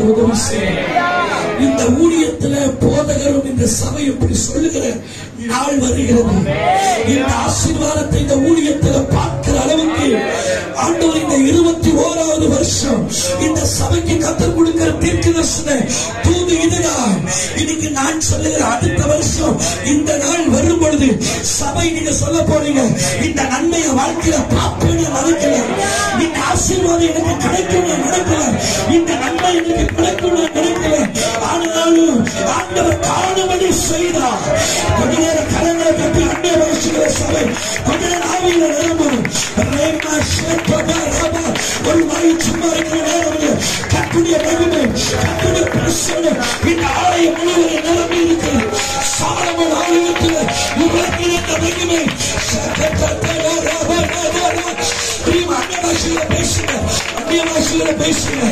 கர்த்தர் உதவி செய்வார். இந்த ஊழியத்துல போதகரும் இந்த சபை இப்படி சொல்லுகிற நாள் வருகிறது. இந்த ஆசீர்வாதத்தை இந்த ஊழியத்துல பார்க்கிற அளவுக்கு ஆண்டவர் இந்த 21வது வருஷம் இந்த சபைக்கு கர்த்தர் கொடுக்கிற தீர்க்கதரிசன தூது இதுதான். இன்னைக்கு நான் சொல்லுகிற அடுத்த வருஷம் இந்த நாள் வரும் பொழுது சபை நீங்க சொல்ல போறீங்க, இந்த நன்மையை வாழ்க்கையில பார்ப்பேன்னு நினைக்கல, இந்த ஆசீர்வாதம் எனக்கு கிடைக்கும் நினைக்கல, இந்த நன்மை எனக்கு கிடைக்கும் நினைக்கல. ஆனாலும் ஆண்டவர் காணும்படி செய்தார். கொஞ்ச நேரம் கரங்களை கட்டி அண்டை வருஷங்கள சபை கொஞ்ச நேரம் ஆவியில நிரம்பும். ஒரு வாயு சும்மா இருக்கிற நேரம் கட்டுடைய மகிமை கட்டுடைய பிரசன்னம் இந்த ஆலயம் முழுவதும் நிரம்பி இருக்கிறது. சாலமோன் ஆலயத்தில் உலகில் இந்த மகிமை அந்நிய பாஷையில பேசுங்க, அந்நிய பாஷையில பேசுங்க.